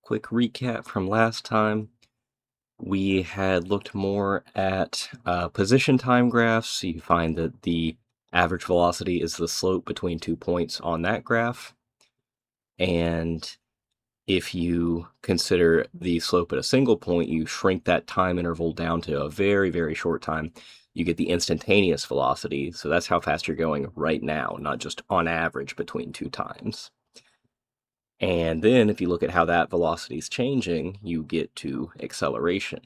quick recap from last time. We had looked more at position time graphs. So you find that the average velocity is the slope between 2 points on that graph. And if you consider the slope at a single point, you shrink that time interval down to a very, very short time. You get the instantaneous velocity. So that's how fast you're going right now, not just on average between 2 times. And then if you look at how that velocity is changing, you get to acceleration.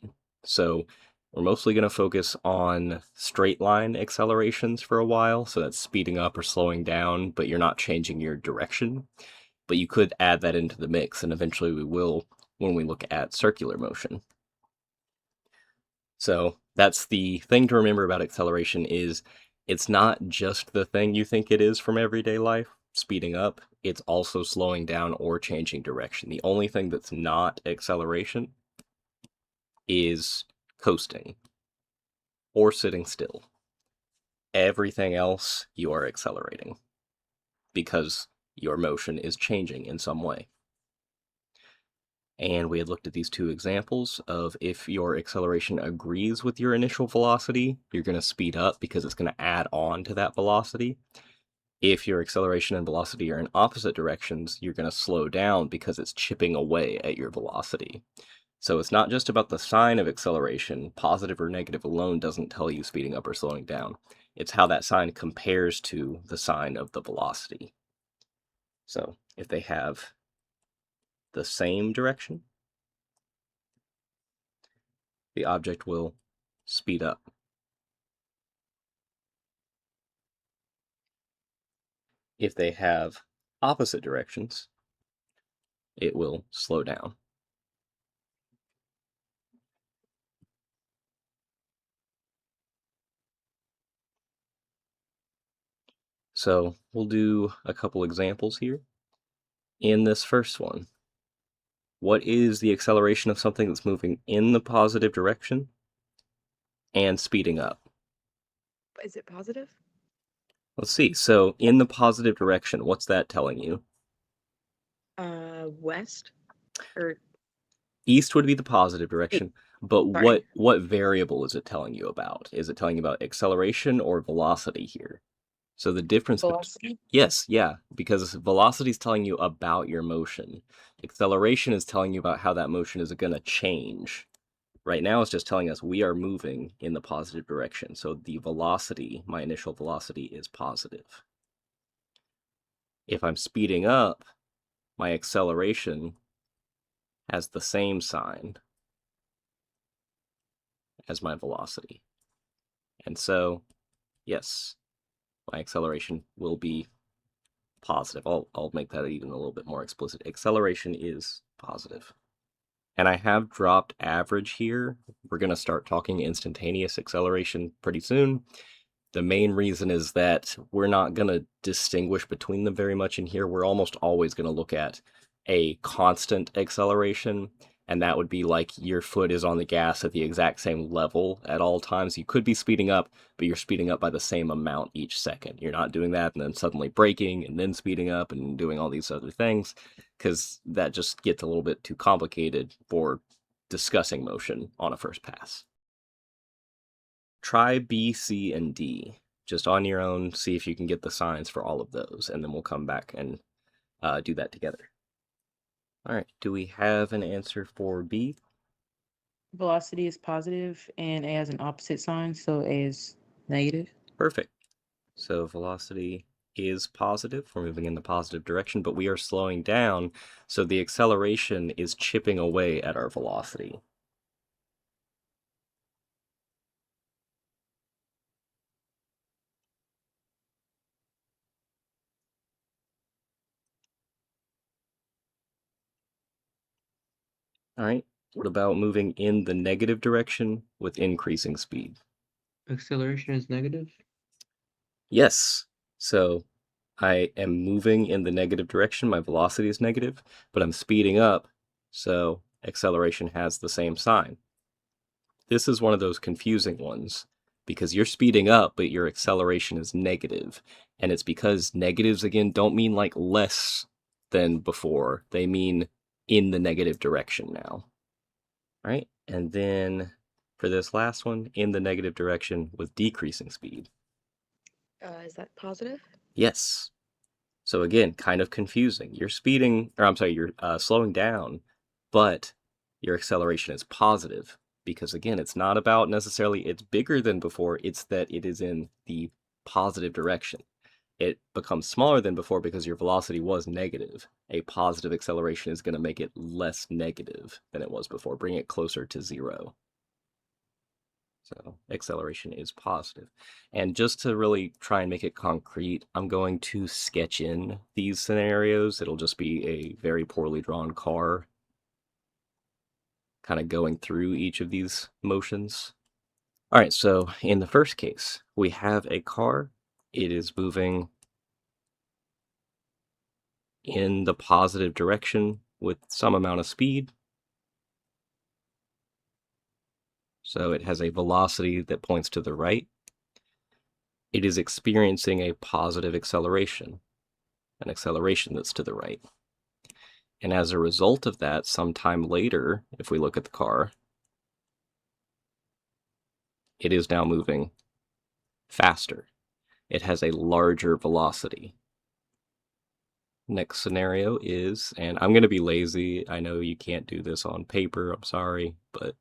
So we're mostly going to focus on straight line accelerations for a while. So that's speeding up or slowing down, but you're not changing your direction. But you could add that into the mix, and eventually we will when we look at circular motion. So that's the thing to remember about acceleration is it's not just the thing you think it is from everyday life, speeding up. It's also slowing down or changing direction. The only thing that's not acceleration is coasting or sitting still. Everything else you are accelerating because your motion is changing in some way. And we had looked at these two examples of if your acceleration agrees with your initial velocity, you're going to speed up because it's going to add on to that velocity. If your acceleration and velocity are in opposite directions, you're going to slow down because it's chipping away at your velocity. So it's not just about the sign of acceleration. Positive or negative alone doesn't tell you speeding up or slowing down. It's how that sign compares to the sign of the velocity. So if they have the same direction, the object will speed up. If they have opposite directions, it will slow down. So we'll do a couple examples here. In this first one, what is the acceleration of something that's moving in the positive direction and speeding up? Is it positive? Let's see. So in the positive direction, what's that telling you? West or East would be the positive direction, but sorry, what variable is it telling you about? Is it telling you about acceleration or velocity here? So the difference between, velocity. yes, yeah, because velocity is telling you about your motion. Acceleration is telling you about how that motion is going to change. Right now it's just telling us we are moving in the positive direction. So the velocity, my initial velocity, is positive. If I'm speeding up, my acceleration has the same sign as my velocity. And so, yes, my acceleration will be positive. I'll make that even a little bit more explicit. Acceleration is positive. And I have dropped average here. We're going to start talking instantaneous acceleration pretty soon. The main reason is that we're not going to distinguish between them very much in here. We're almost always going to look at a constant acceleration, and that would be like your foot is on the gas at the exact same level at all times. You could be speeding up, but you're speeding up by the same amount each second. You're not doing that and then suddenly braking and then speeding up and doing all these other things, because that just gets a little bit too complicated for discussing motion on a first pass. Try B, C, and D. Just on your own, see if you can get the signs for all of those, and then we'll come back and do that together. All right, do we have an answer for B? Velocity is positive and A has an opposite sign, so A is negative. Perfect. So velocity is positive. We're moving in the positive direction, but we are slowing down, so the acceleration is chipping away at our velocity. All right, what about moving in the negative direction with increasing speed? Acceleration is negative. Yes. So I am moving in the negative direction. My velocity is negative, but I'm speeding up, so acceleration has the same sign. This is one of those confusing ones because you're speeding up, but your acceleration is negative. And it's because negatives, again, don't mean like less than before. They mean in the negative direction now. All right, and then for this last one, in the negative direction with decreasing speed. Is that positive? Yes. So again, kind of confusing. You're speeding, or I'm sorry, you're slowing down, but your acceleration is positive because again, it's not about necessarily it's bigger than before, it's that it is in the positive direction. It becomes smaller than before because your velocity was negative. A positive acceleration is going to make it less negative than it was before, bring it closer to zero. So acceleration is positive. And just to really try and make it concrete, I'm going to sketch in these scenarios. It'll just be a very poorly drawn car kind of going through each of these motions. All right, so in the first case, we have a car. It is moving in the positive direction with some amount of speed. So it has a velocity that points to the right. It is experiencing a positive acceleration, an acceleration that's to the right. And as a result of that, sometime later, if we look at the car, it is now moving faster. It has a larger velocity. Next scenario is, and I'm going to be lazy. I know you can't do this on paper. I'm sorry, but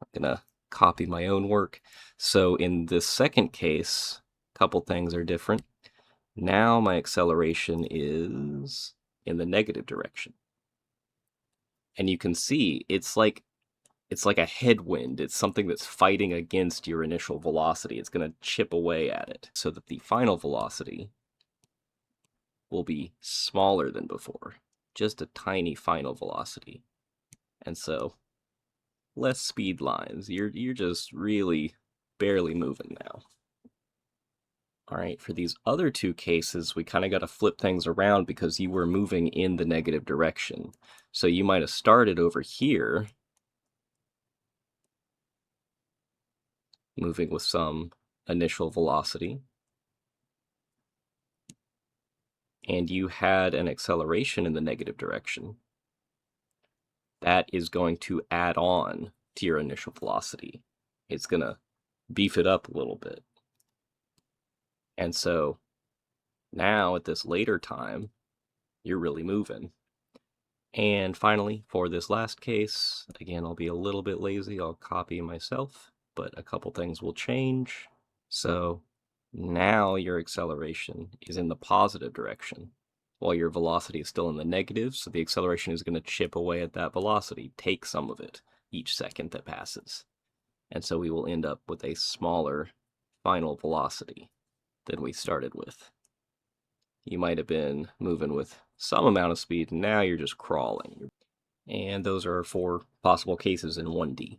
I'm going to copy my own work. So in this second case, a couple things are different. Now my acceleration is in the negative direction. And you can see it's like a headwind. It's something that's fighting against your initial velocity. It's going to chip away at it so that the final velocity will be smaller than before. Just a tiny final velocity. And so less speed lines. You're just really barely moving now. All right, for these other two cases, we kind of got to flip things around because you were moving in the negative direction. So you might have started over here, moving with some initial velocity, and you had an acceleration in the negative direction. That is going to add on to your initial velocity. It's going to beef it up a little bit. And so now at this later time, you're really moving. And finally, for this last case, again, I'll be a little bit lazy. I'll copy myself, but a couple things will change. So now your acceleration is in the positive direction, while your velocity is still in the negative, so the acceleration is going to chip away at that velocity, take some of it each second that passes. And so we will end up with a smaller final velocity than we started with. You might have been moving with some amount of speed, and now you're just crawling. And those are 4 possible cases in 1D.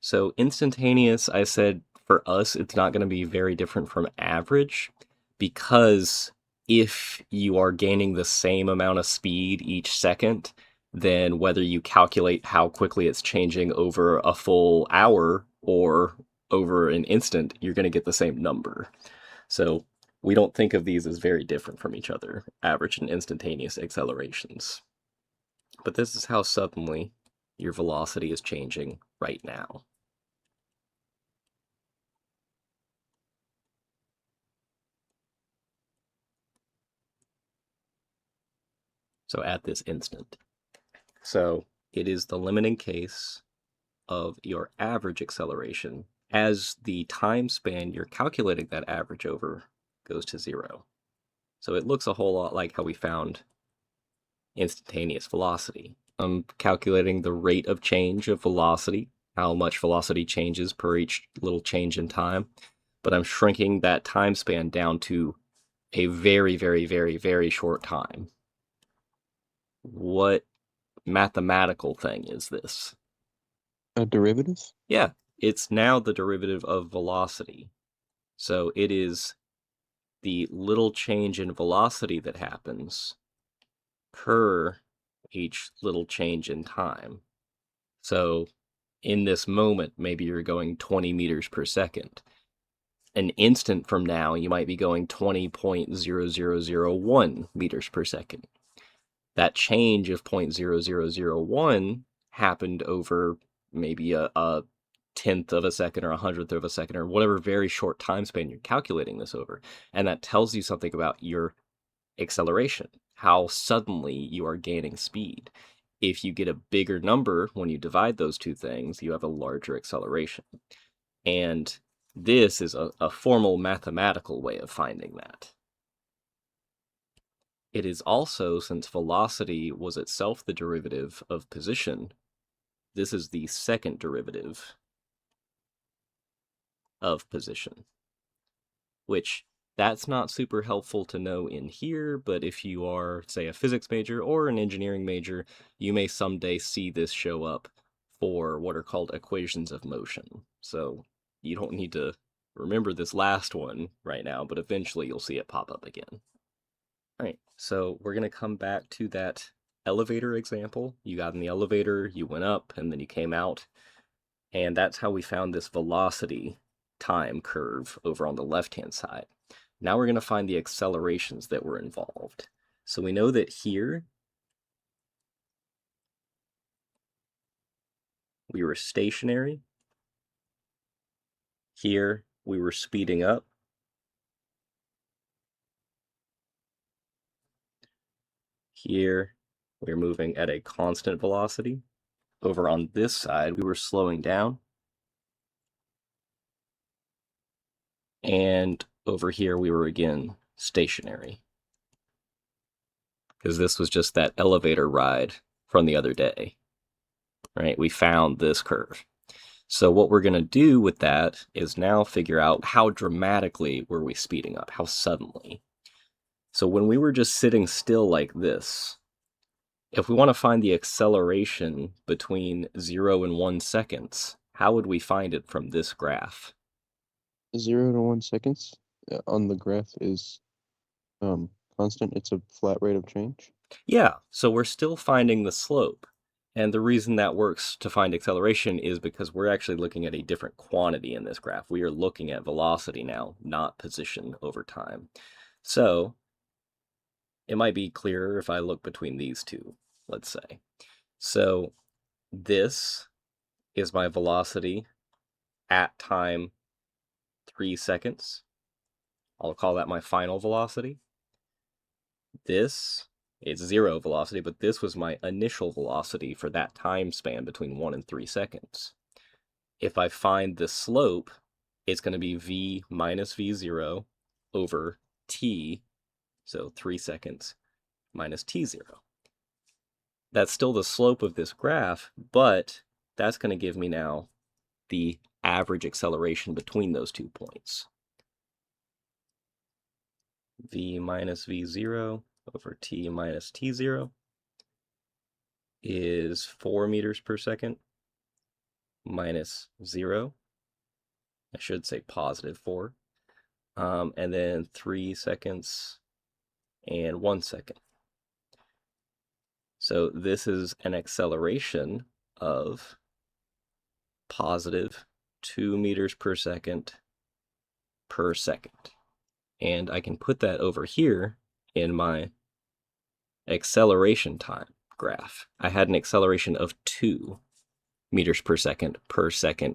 So instantaneous, I said, for us, it's not going to be very different from average, because if you are gaining the same amount of speed each second, then whether you calculate how quickly it's changing over a full hour or over an instant, you're going to get the same number. So we don't think of these as very different from each other, average and instantaneous accelerations. But this is how suddenly your velocity is changing right now. So at this instant. So it is the limiting case of your average acceleration as the time span you're calculating that average over goes to 0. So it looks a whole lot like how we found instantaneous velocity. I'm calculating the rate of change of velocity, how much velocity changes per each little change in time, but I'm shrinking that time span down to a very, very, very, very short time. What mathematical thing is this? A derivative? Yeah, it's now the derivative of velocity. So it is the little change in velocity that happens per each little change in time. So in this moment, maybe you're going 20 meters per second. An instant from now, you might be going 20.0001 meters per second. That change of 0.0001 happened over maybe a tenth of a second or a hundredth of a second or whatever very short time span you're calculating this over. And that tells you something about your acceleration, how suddenly you are gaining speed. If you get a bigger number when you divide those two things, you have a larger acceleration. And this is a formal mathematical way of finding that. It is also, since velocity was itself the derivative of position, this is the second derivative of position, which that's not super helpful to know in here, but if you are, say, a physics major or an engineering major, you may someday see this show up for what are called equations of motion. So you don't need to remember this last one right now, but eventually you'll see it pop up again. All right, so we're going to come back to that elevator example. You got in the elevator, you went up, and then you came out. And that's how we found this velocity time curve over on the left-hand side. Now we're going to find the accelerations that were involved. So we know that here we were stationary. Here we were speeding up. Here we were moving at a constant velocity. Over on this side we were slowing down. And over here we were again stationary, because this was just that elevator ride from the other day, right? We found this curve. So what we're going to do with that is now figure out how dramatically were we speeding up, how suddenly. So when we were just sitting still like this, if we want to find the acceleration between 0 and 1 seconds, how would we find it from this graph? 0 to 1 seconds on the graph is constant. It's a flat rate of change. Yeah, so we're still finding the slope. And the reason that works to find acceleration is because we're actually looking at a different quantity in this graph. We are looking at velocity now, not position over time. So it might be clearer if I look between these two, let's say. So this is my velocity at time 3 seconds. I'll call that my final velocity. This is 0 velocity, but this was my initial velocity for that time span between 1 and 3 seconds. If I find the slope, it's going to be v minus v0 over t, so 3 seconds, minus t0. That's still the slope of this graph, but that's going to give me now the average acceleration between those 2 points. V minus v0 over t minus t0 is 4 meters per second minus 0. I should say positive 4. And then 3 seconds and 1 second. So this is an acceleration of positive 2 meters per second. And I can put that over here in my acceleration time graph. I had an acceleration of 2 meters per second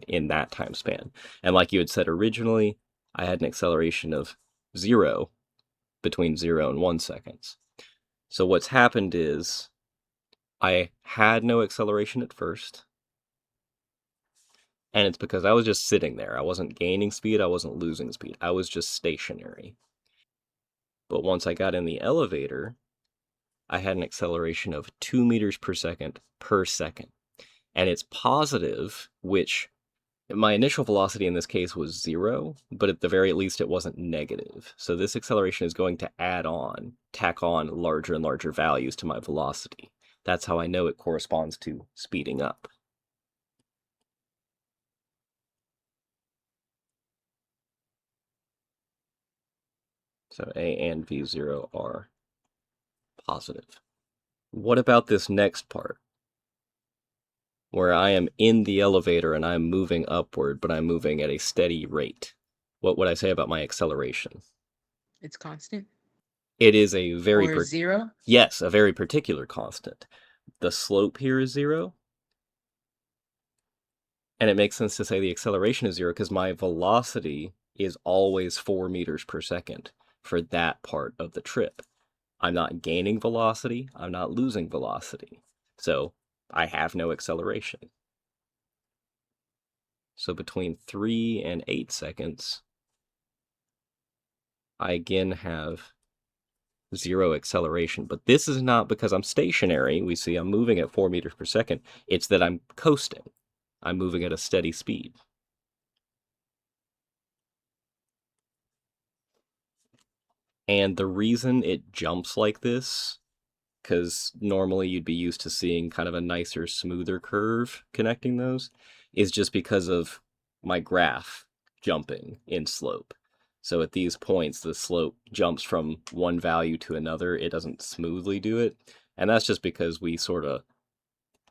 in that time span. And like you had said originally, I had an acceleration of 0 between 0 and 1 seconds. So what's happened is I had no acceleration at first, and it's because I was just sitting there. I wasn't gaining speed, I wasn't losing speed. I was just stationary. But once I got in the elevator, I had an acceleration of 2 meters per second. And it's positive, which my initial velocity in this case was 0, but at the very least it wasn't negative. So this acceleration is going to tack on larger and larger values to my velocity. That's how I know it corresponds to speeding up. So A and V0 are positive. What about this next part, where I am in the elevator and I'm moving upward, but I'm moving at a steady rate? What would I say about my acceleration? It's constant. It is a very Or 0? yes, a very particular constant. The slope here is 0. And it makes sense to say the acceleration is 0 because my velocity is always 4 meters per second for that part of the trip. I'm not gaining velocity, I'm not losing velocity. So I have no acceleration. So between 3 and 8 seconds, I again have 0 acceleration. But this is not because I'm stationary. We see I'm moving at 4 meters per second. It's that I'm coasting. I'm moving at a steady speed. And the reason it jumps like this, because normally you'd be used to seeing kind of a nicer, smoother curve connecting those, is just because of my graph jumping in slope. So at these points, the slope jumps from one value to another. It doesn't smoothly do it. And that's just because we sort of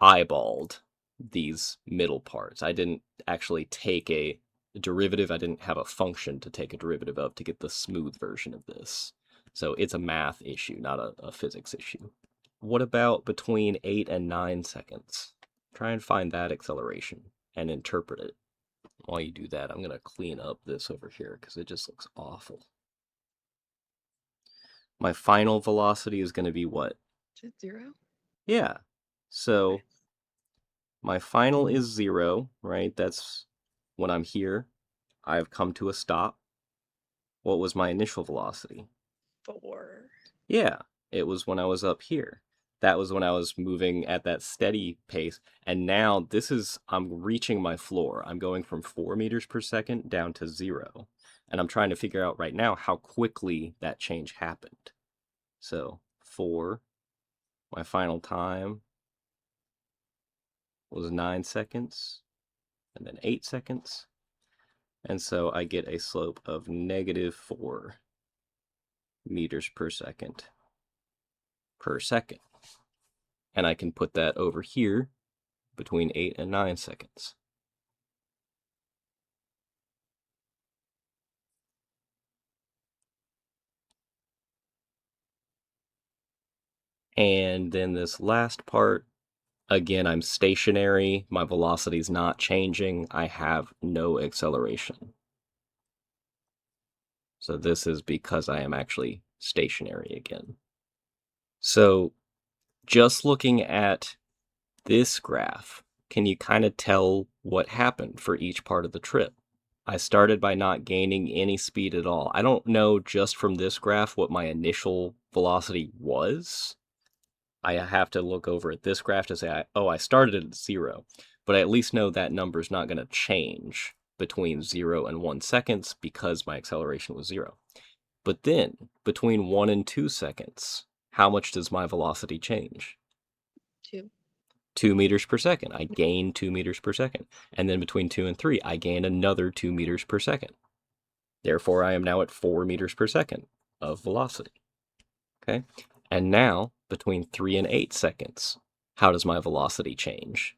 eyeballed these middle parts. I didn't actually take a derivative. I didn't have a function to take a derivative of to get the smooth version of this. So it's a math issue, not a physics issue. What about between 8 and 9 seconds? Try and find that acceleration and interpret it. While you do that, I'm going to clean up this over here because it just looks awful. My final velocity is going to be what? Is it 0? Yeah. So Okay. my final is 0, right? That's when I'm here. I've come to a stop. What was my initial velocity? 4. Yeah, it was when I was up here. That was when I was moving at that steady pace. And now I'm reaching my floor. I'm going from 4 meters per second down to 0. And I'm trying to figure out right now how quickly that change happened. So 4, my final time was 9 seconds, and then 8 seconds. And so I get a slope of -4 meters per second. And I can put that over here between 8 and 9 seconds. And then this last part, again, I'm stationary. My velocity's not changing. I have no acceleration. So this is because I am actually stationary again. So just looking at this graph, can you kind of tell what happened for each part of the trip? I started by not gaining any speed at all. I don't know just from this graph what my initial velocity was. I have to look over at this graph to say, I started at 0, but I at least know that number's not going to change between 0 and 1 seconds because my acceleration was 0. But then, between 1 and 2 seconds, how much does my velocity change? 2. 2 meters per second. I gain 2 meters per second. And then between 2 and 3, I gain another 2 meters per second. Therefore, I am now at 4 meters per second of velocity. Okay? And now, between 3 and 8 seconds, how does my velocity change?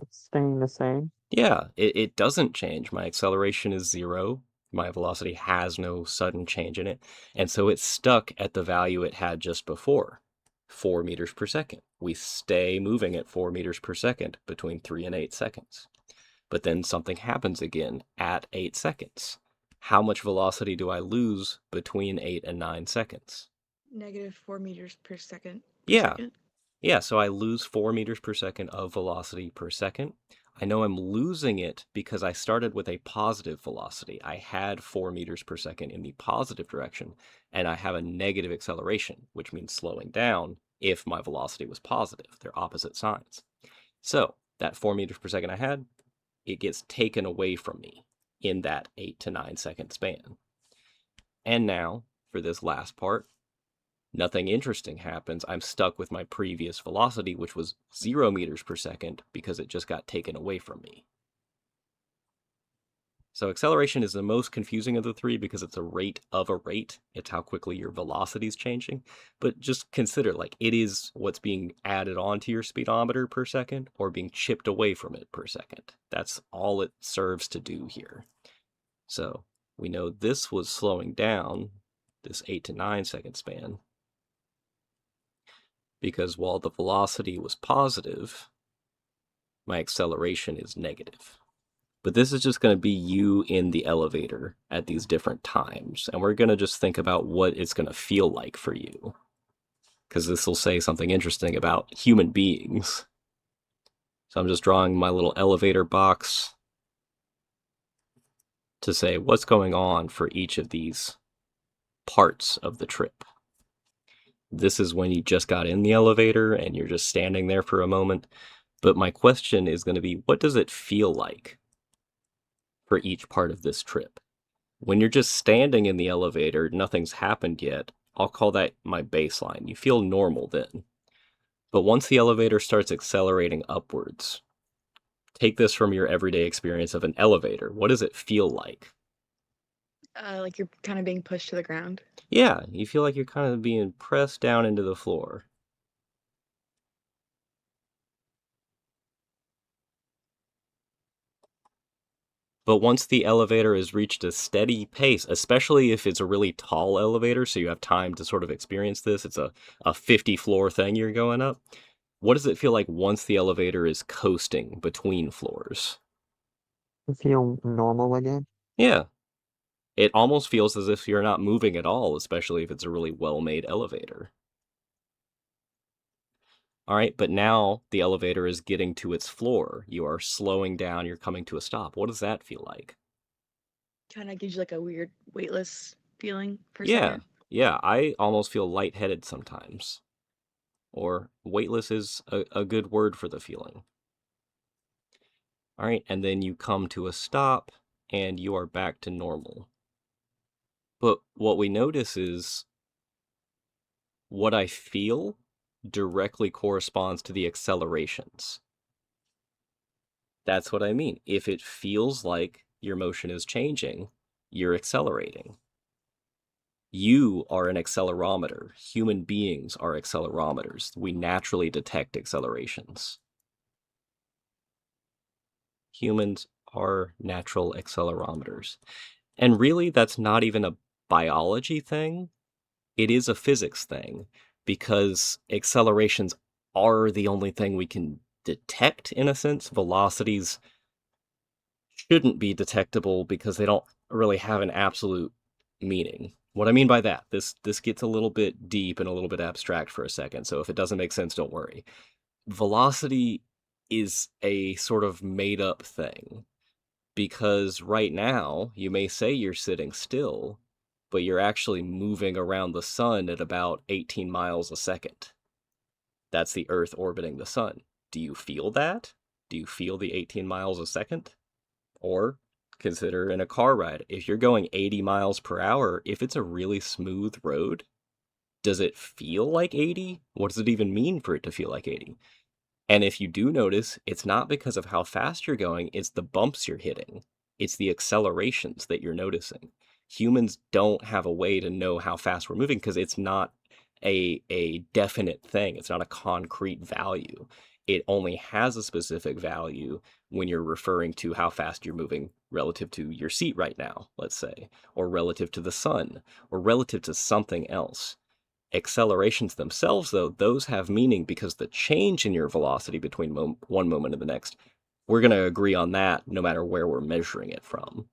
It's staying the same. Yeah, it doesn't change. My acceleration is 0. My velocity has no sudden change in it. And so it's stuck at the value it had just before, 4 meters per second. We stay moving at 4 meters per second between 3 and 8 seconds. But then something happens again at 8 seconds. How much velocity do I lose between 8 and 9 seconds? -4 meters per second. Yeah. Yeah, so I lose 4 meters per second of velocity per second. I know I'm losing it because I started with a positive velocity. I had 4 meters per second in the positive direction, and I have a negative acceleration, which means slowing down if my velocity was positive. They're opposite signs. So that 4 meters per second I had, it gets taken away from me in that 8 to 9 second span. And now, for this last part, nothing interesting happens. I'm stuck with my previous velocity, which was 0 meters per second, because it just got taken away from me. So acceleration is the most confusing of the three because it's a rate of a rate. It's how quickly your velocity is changing. But just consider, like, it is what's being added onto your speedometer per second or being chipped away from it per second. That's all it serves to do here. So we know this was slowing down. this 8 to 9 second span. Because while the velocity was positive, my acceleration is negative. But this is just going to be you in the elevator at these different times. And we're going to just think about what it's going to feel like for you. Because this will say something interesting about human beings. So I'm just drawing my little elevator box to say what's going on for each of these parts of the trip. This is when you just got in the elevator and you're just standing there for a moment. But my question is going to be, what does it feel like for each part of this trip? When you're just standing in the elevator, nothing's happened yet, I'll call that my baseline. You feel normal then. But once the elevator starts accelerating upwards, take this from your everyday experience of an elevator. What does it feel like? Like you're kind of being pushed to the ground. Yeah, you feel like you're kind of being pressed down into the floor. But once the elevator has reached a steady pace, especially if it's a really tall elevator, so you have time to sort of experience this, it's a 50-floor thing you're going up, what does it feel like once the elevator is coasting between floors? I feel normal again. Yeah. It almost feels as if you're not moving at all, especially if it's a really well-made elevator. All right, but now the elevator is getting to its floor. You are slowing down, you're coming to a stop. What does that feel like? Kind of gives you like a weird weightless feeling for a Yeah, second. yeah, I almost feel lightheaded sometimes. Or weightless is a good word for the feeling. All right, and then you come to a stop and you are back to normal. But what we notice is what I feel directly corresponds to the accelerations. That's what I mean. If it feels like your motion is changing, you're accelerating. You are an accelerometer. Human beings are accelerometers. We naturally detect accelerations. Humans are natural accelerometers. And really, that's not even a biology thing. It is a physics thing, because accelerations are the only thing we can detect, in a sense. Velocities shouldn't be detectable because they don't really have an absolute meaning. What I mean by that, this gets a little bit deep and a little bit abstract for a second, so if it doesn't make sense, don't worry. Velocity is a sort of made-up thing, because right now, you may say you're sitting still, but you're actually moving around the sun at about 18 miles a second. That's the Earth orbiting the sun. Do you feel that? Do you feel the 18 miles a second? Or consider in a car ride, if you're going 80 miles per hour, if it's a really smooth road, does it feel like 80? What does it even mean for it to feel like 80? And if you do notice, it's not because of how fast you're going, it's the bumps you're hitting. It's the accelerations that you're noticing. Humans don't have a way to know how fast we're moving because it's not a definite thing. It's not a concrete value. It only has a specific value when you're referring to how fast you're moving relative to your seat right now, let's say, or relative to the sun, or relative to something else. Accelerations themselves, though, those have meaning because the change in your velocity between one moment and the next, we're going to agree on that no matter where we're measuring it from.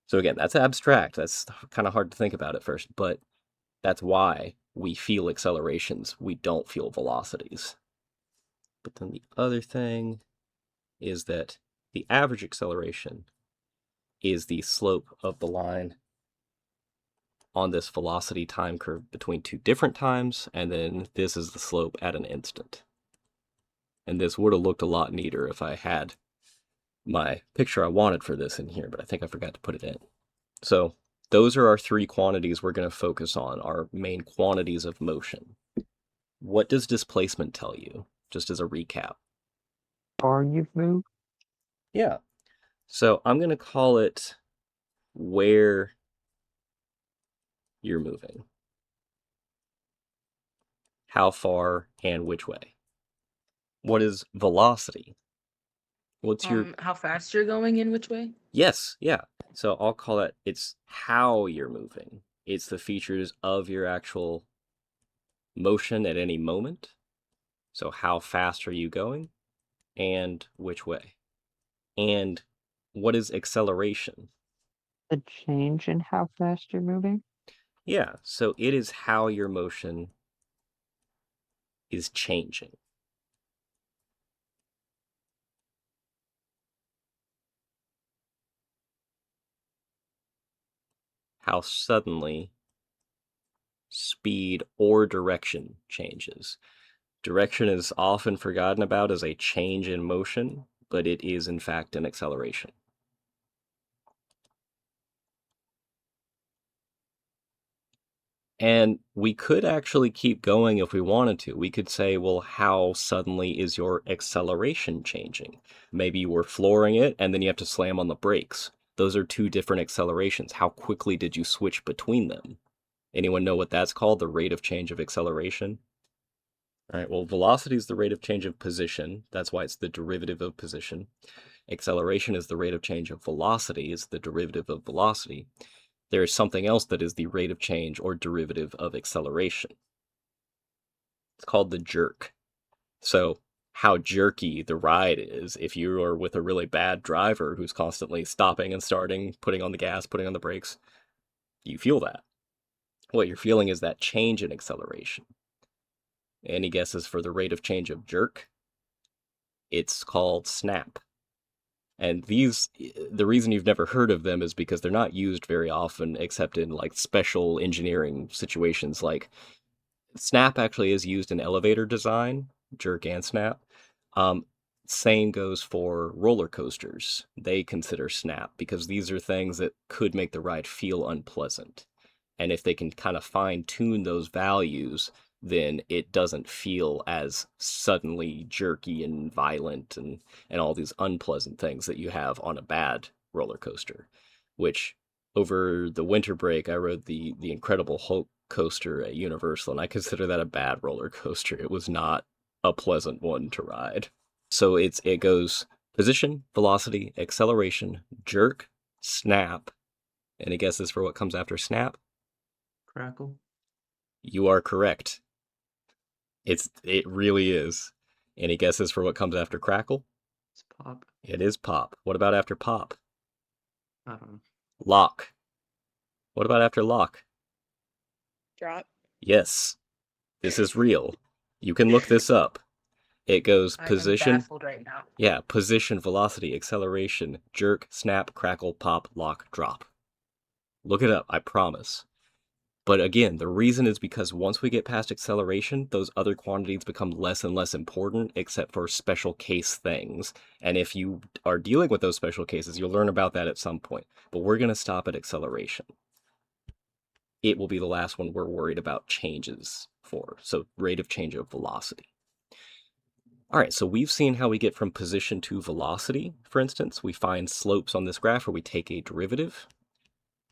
So again, that's abstract. That's kind of hard to think about at first, but that's why we feel accelerations. We don't feel velocities. But then the other thing is that the average acceleration is the slope of the line on this velocity time curve between two different times, and then this is the slope at an instant. And this would have looked a lot neater if I had my picture I wanted for this in here, but I think I forgot to put it in. So those are our three quantities we're going to focus on, our main quantities of motion. What does displacement tell you, just as a recap? Far you've moved? Yeah. So I'm going to call it where you're moving. How far and which way. What is velocity? What's your... How fast you're going in which way? Yes, yeah. So I'll call it, it's how you're moving. It's the features of your actual motion at any moment. So how fast are you going and which way? And what is acceleration? The change in how fast you're moving? Yeah, so it is how your motion is changing. How suddenly speed or direction changes. Direction is often forgotten about as a change in motion, but it is in fact an acceleration. And we could actually keep going if we wanted to. We could say, well, how suddenly is your acceleration changing? Maybe you were flooring it and then you have to slam on the brakes. Those are two different accelerations. How quickly did you switch between them? Anyone know what that's called? The rate of change of acceleration? All right, well, velocity is the rate of change of position. That's why it's the derivative of position. Acceleration is the rate of change of velocity, is the derivative of velocity. There is something else that is the rate of change or derivative of acceleration. It's called the jerk. So how jerky the ride is, if you are with a really bad driver who's constantly stopping and starting, putting on the gas, putting on the brakes, you feel that. What you're feeling is that change in acceleration. Any guesses for the rate of change of jerk? It's called snap. And these, the reason you've never heard of them is because they're not used very often except in like special engineering situations. Like snap actually is used in elevator design, jerk and snap. Same goes for roller coasters. They consider snap because these are things that could make the ride feel unpleasant. And if they can kind of fine tune those values, then it doesn't feel as suddenly jerky and violent and all these unpleasant things that you have on a bad roller coaster. Which over the winter break, I rode the Incredible Hulk coaster at Universal, and I consider that a bad roller coaster. It was not a pleasant one to ride. So it goes position, velocity, acceleration, jerk, snap. Any guesses for what comes after snap? Crackle. You are correct. It really is. Any guesses for what comes after crackle? It's pop. It is pop. What about after pop? I don't know. Lock. What about after lock? Drop. Yes. This is real. You can look this up. It goes I am position. baffled right now. Yeah, position, velocity, acceleration, jerk, snap, crackle, pop, lock, drop. Look it up, I promise. But again, the reason is because once we get past acceleration, those other quantities become less and less important except for special case things. And if you are dealing with those special cases, you'll learn about that at some point. But we're going to stop at acceleration. It will be the last one we're worried about changes for. So rate of change of velocity. All right, so we've seen how we get from position to velocity, for instance. We find slopes on this graph where we take a derivative.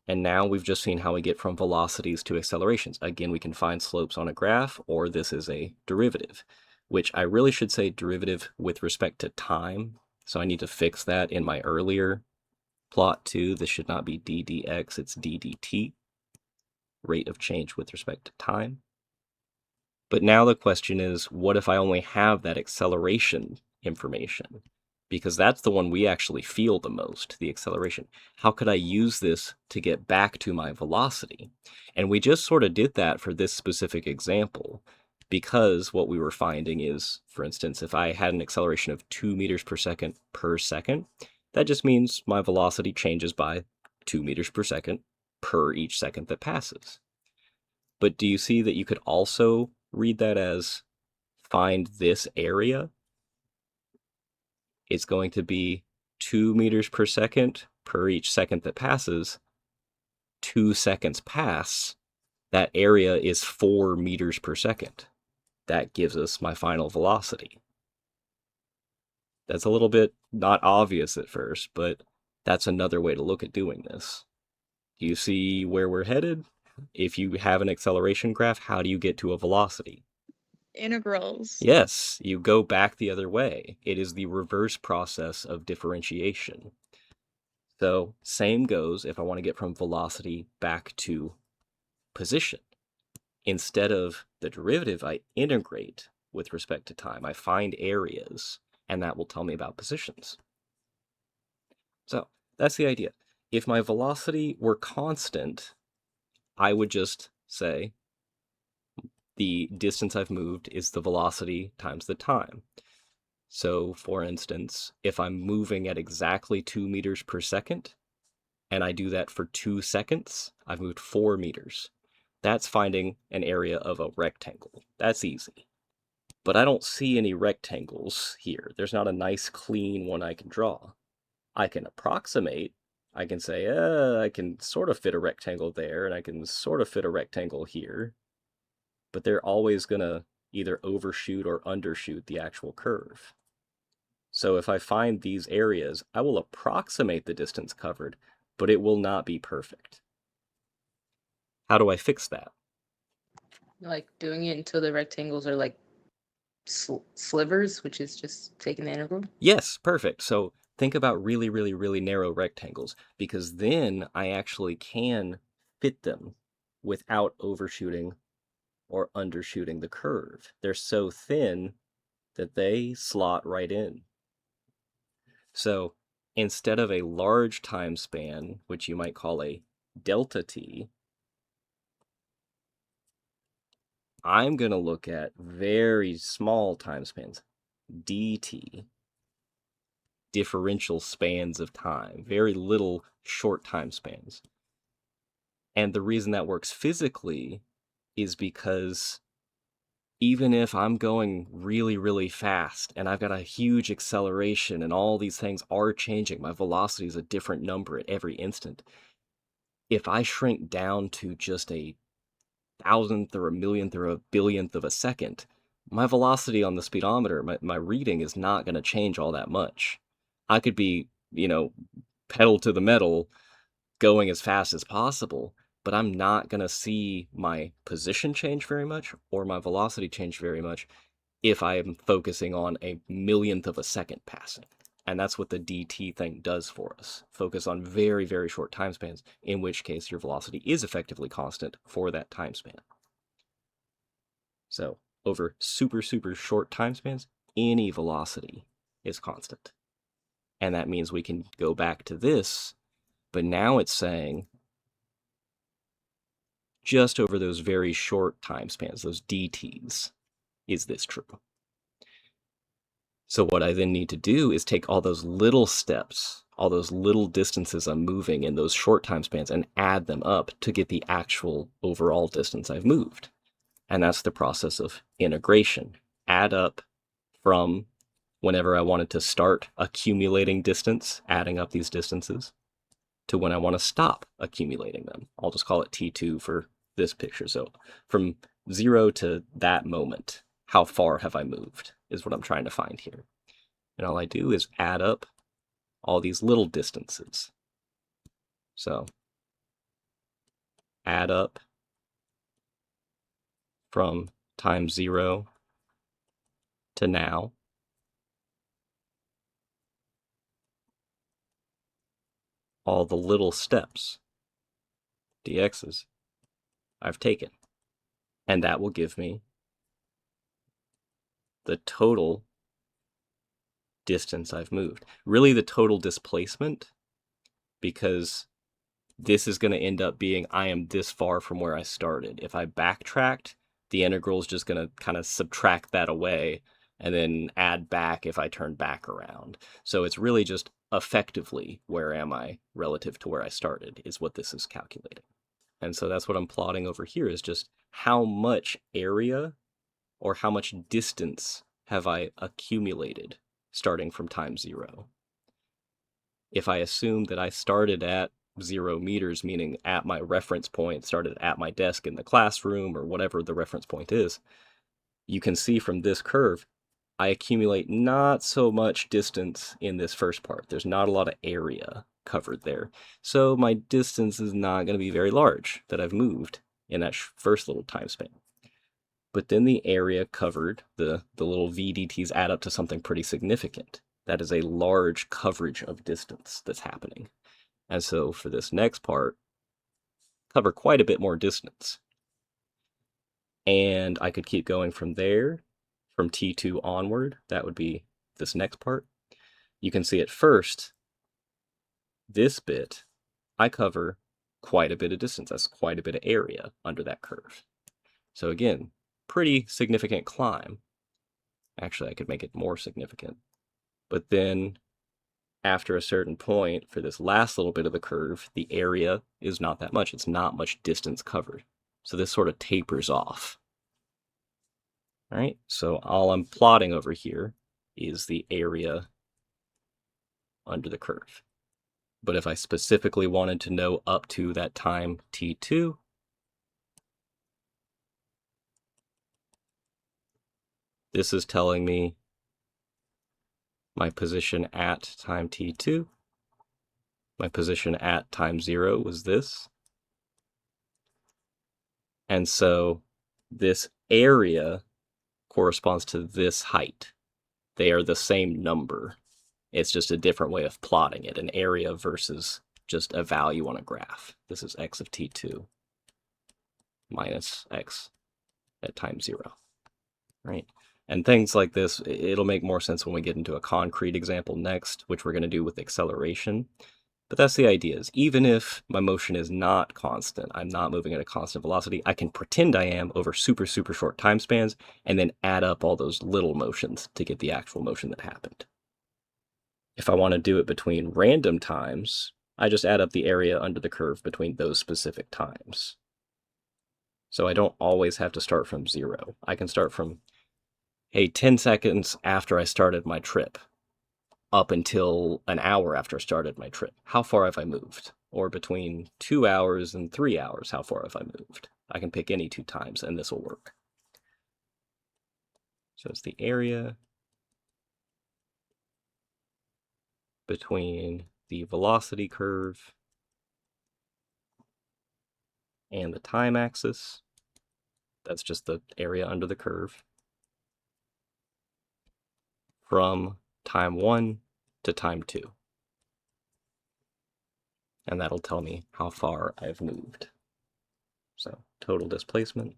And now we've just seen how we get from velocities to accelerations. Again, we can find slopes on a graph, or this is a derivative, which I really should say derivative with respect to time. So I need to fix that in my earlier plot too. This should not be d dx, it's d dt, rate of change with respect to time. But now the question is, what if I only have that acceleration information? Because that's the one we actually feel the most, the acceleration. How could I use this to get back to my velocity? And we just sort of did that for this specific example, because what we were finding is, for instance, if I had an acceleration of 2 meters per second, that just means my velocity changes by 2 meters per second per each second that passes. But do you see that you could also read that as find this area? It's going to be 2 meters per second per each second that passes. 2 seconds pass. That area is 4 meters per second. That gives us my final velocity. That's a little bit not obvious at first, but that's another way to look at doing this. Do you see where we're headed? If you have an acceleration graph, how do you get to a velocity? Integrals. Yes, you go back the other way. It is the reverse process of differentiation. So same goes if I want to get from velocity back to position. Instead of the derivative, I integrate with respect to time. I find areas, and that will tell me about positions. So that's the idea. If my velocity were constant, I would just say the distance I've moved is the velocity times the time. So, for instance, if I'm moving at exactly 2 meters per second, and I do that for 2 seconds, I've moved 4 meters. That's finding an area of a rectangle. That's easy. But I don't see any rectangles here. There's not a nice, clean one I can draw. I can approximate. I can say, I can sort of fit a rectangle there, and I can sort of fit a rectangle here. But they're always going to either overshoot or undershoot the actual curve. So if I find these areas, I will approximate the distance covered, but it will not be perfect. How do I fix that? Like doing it until the rectangles are like slivers, which is just taking the integral. Yes, perfect. So think about really, really, really narrow rectangles, because then I actually can fit them without overshooting or undershooting the curve. They're so thin that they slot right in. So instead of a large time span, which you might call a delta t, I'm going to look at very small time spans, dt, differential spans of time, very little short time spans. And the reason that works physically is because even if I'm going really, really fast and I've got a huge acceleration and all these things are changing, my velocity is a different number at every instant. If I shrink down to just a thousandth or a millionth or a billionth of a second, my velocity on the speedometer, my reading is not going to change all that much. I could be, pedal to the metal going as fast as possible, but I'm not going to see my position change very much or my velocity change very much if I am focusing on a millionth of a second passing. And that's what the dt thing does for us. Focus on very, very short time spans, in which case your velocity is effectively constant for that time span. So over super, super short time spans, any velocity is constant. And that means we can go back to this, but now it's saying just over those very short time spans, those dt's, is this true? So what I then need to do is take all those little steps, all those little distances I'm moving in those short time spans and add them up to get the actual overall distance I've moved. And that's the process of integration. Add up from whenever I wanted to start accumulating distance, adding up these distances, to when I want to stop accumulating them. I'll just call it T2 for this picture. So from 0 to that moment, how far have I moved is what I'm trying to find here. And all I do is add up all these little distances. So add up from time 0 to now. All the little steps, dx's, I've taken. And that will give me the total distance I've moved. Really the total displacement, because this is going to end up being I am this far from where I started. If I backtracked, the integral is just going to kind of subtract that away and then add back if I turn back around. So it's really just effectively where am I relative to where I started is what this is calculating. And so that's what I'm plotting over here, is just how much area or how much distance have I accumulated starting from time 0. If I assume that I started at 0 meters, meaning at my reference point, started at my desk in the classroom or whatever the reference point is, you can see from this curve, I accumulate not so much distance in this first part. There's not a lot of area covered there. So my distance is not going to be very large that I've moved in that first little time span. But then the area covered, the little VDTs add up to something pretty significant. That is a large coverage of distance that's happening. And so for this next part, cover quite a bit more distance. And I could keep going from there, from T2 onward. That would be this next part. You can see at first, this bit, I cover quite a bit of distance. That's quite a bit of area under that curve. So again, pretty significant climb. Actually, I could make it more significant. But then after a certain point, for this last little bit of the curve, the area is not that much. It's not much distance covered. So this sort of tapers off. All right, so all I'm plotting over here is the area under the curve. But if I specifically wanted to know up to that time t2, this is telling me my position at time t2. My position at time 0 was this. And so this area corresponds to this height. They are the same number. It's just a different way of plotting it, an area versus just a value on a graph. This is x of t2 minus x at time 0, right? And things like this, it'll make more sense when we get into a concrete example next, which we're going to do with acceleration. But that's the idea, is even if my motion is not constant, I'm not moving at a constant velocity, I can pretend I am over super, super short time spans and then add up all those little motions to get the actual motion that happened. If I want to do it between random times, I just add up the area under the curve between those specific times. So I don't always have to start from 0. I can start from, hey, 10 seconds after I started my trip, up until an hour after I started my trip. How far have I moved? Or between 2 hours and 3 hours, how far have I moved? I can pick any 2 times and this will work. So it's the area between the velocity curve and the time axis. That's just the area under the curve. From time 1 to time 2. And that'll tell me how far I've moved. So total displacement.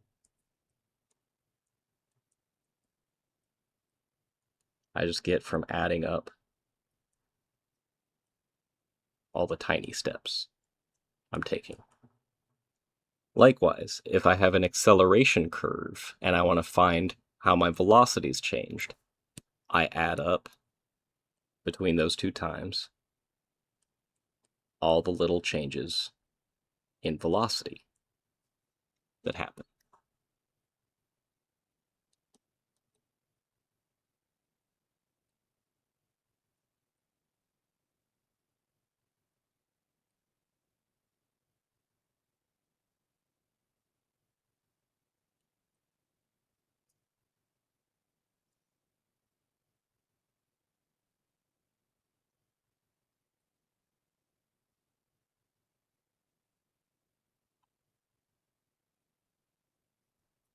I just get from adding up all the tiny steps I'm taking. Likewise, if I have an acceleration curve and I want to find how my velocity's changed, I add up between those 2 times all the little changes in velocity that happen.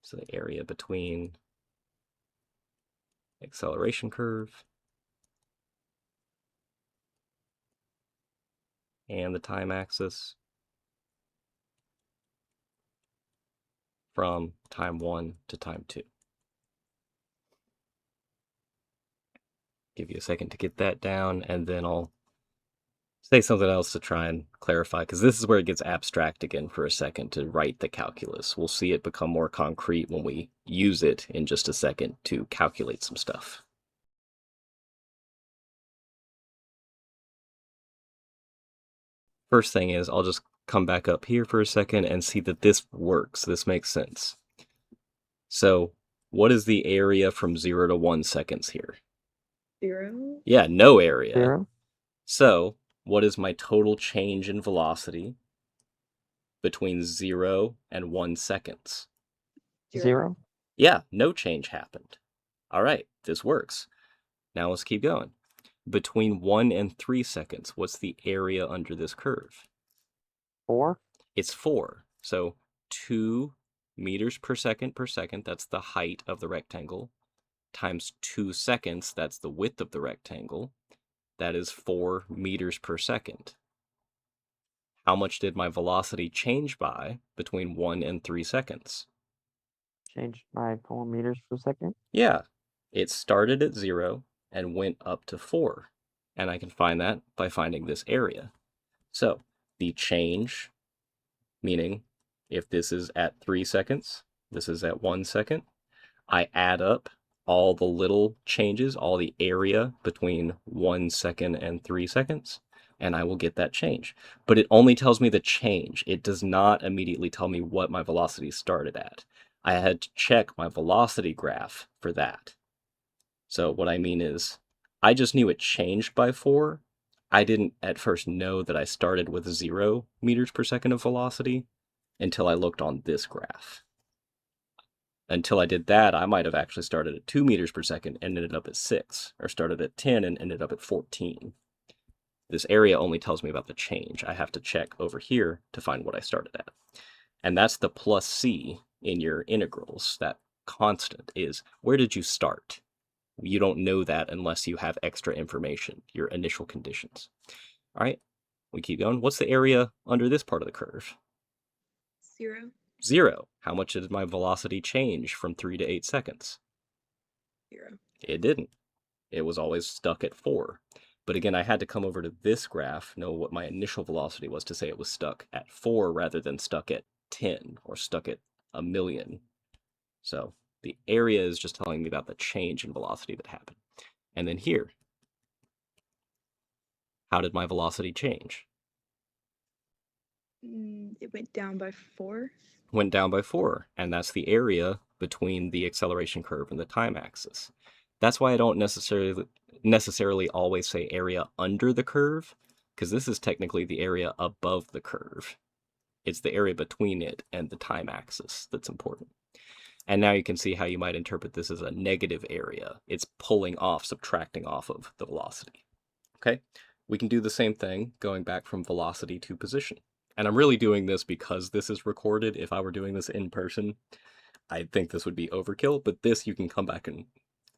So the area between acceleration curve and the time axis from time 1 to time 2. Give you a second to get that down, and then I'll say something else to try and clarify, because this is where it gets abstract again for a second to write the calculus. We'll see it become more concrete when we use it in just a second to calculate some stuff. First thing is, I'll just come back up here for a second and see that this works. This makes sense. So what is the area from 0 to 1 seconds here? 0? Yeah, no area. 0. So what is my total change in velocity between 0 and 1 seconds? 0. Yeah, no change happened. All right, this works. Now let's keep going. Between 1 and 3 seconds, what's the area under this curve? 4. It's 4. So 2 meters per second, that's the height of the rectangle, times 2 seconds, that's the width of the rectangle. That is 4 meters per second. How much did my velocity change by between 1 and 3 seconds? changed by 4 meters per second? Yeah, it started at 0 and went up to 4. And I can find that by finding this area. So the change, meaning if this is at 3 seconds, this is at 1 second, I add up all the little changes, all the area between 1 second and 3 seconds, and I will get that change. But it only tells me the change. It does not immediately tell me what my velocity started at. I had to check my velocity graph for that. So what I mean is, I just knew it changed by 4. I didn't at first know that I started with 0 meters per second of velocity until I looked on this graph. Until I did that, I might have actually started at 2 meters per second and ended up at 6, or started at 10 and ended up at 14. This area only tells me about the change. I have to check over here to find what I started at. And that's the plus c in your integrals. That constant is, where did you start? You don't know that unless you have extra information, your initial conditions. All right, we keep going. What's the area under this part of the curve? 0. 0. How much did my velocity change from 3 to 8 seconds? 0. It didn't. It was always stuck at 4. But again, I had to come over to this graph, know what my initial velocity was to say it was stuck at 4 rather than stuck at 10 or stuck at 1,000,000. So the area is just telling me about the change in velocity that happened. And then here, how did my velocity change? It went down by 4. Went down by 4, and that's the area between the acceleration curve and the time axis. That's why I don't necessarily always say area under the curve, because this is technically the area above the curve. It's the area between it and the time axis that's important. And now you can see how you might interpret this as a negative area. It's pulling off, subtracting off of the velocity. Okay, we can do the same thing going back from velocity to position. And I'm really doing this because this is recorded. If I were doing this in person, I think this would be overkill, but this you can come back and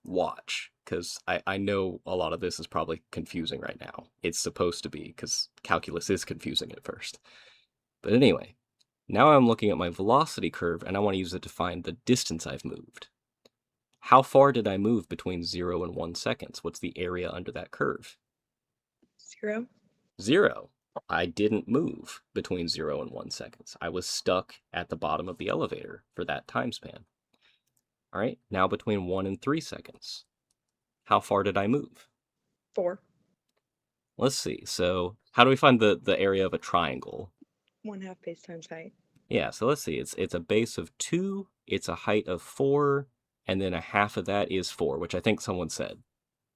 watch, because I know a lot of this is probably confusing right now. It's supposed to be, because calculus is confusing at first. But anyway, now I'm looking at my velocity curve, and I want to use it to find the distance I've moved. How far did I move between 0 and 1 seconds? What's the area under that curve? 0. 0. I didn't move between 0 and 1 seconds. I was stuck at the bottom of the elevator for that time span. All right, now between 1 and 3 seconds. How far did I move? 4. Let's see. So how do we find the area of a triangle? 1/2 base times height. Yeah, so let's see. It's a base of 2, it's a height of 4, and then a half of that is 4, which I think someone said.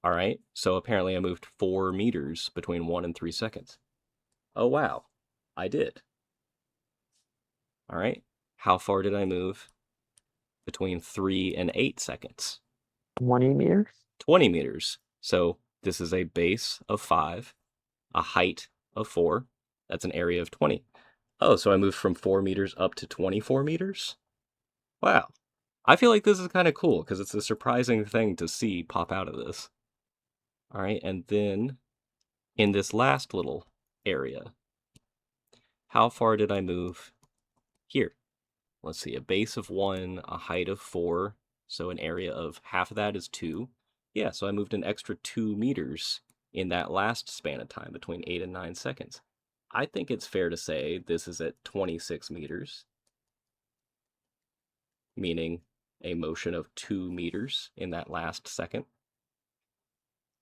All right, so apparently I moved 4 meters between 1 and 3 seconds. Oh, wow, I did. All right, how far did I move between 3 and 8 seconds? 20 meters? 20 meters. So this is a base of 5, a height of 4. That's an area of 20. Oh, so I moved from 4 meters up to 24 meters? Wow. I feel like this is kind of cool because it's a surprising thing to see pop out of this. All right, and then in this last little area, how far did I move here? Let's see, a base of 1, a height of 4, so an area of half of that is 2. Yeah, so I moved an extra 2 meters in that last span of time between 8 and 9 seconds. I think it's fair to say this is at 26 meters, meaning a motion of 2 meters in that last second.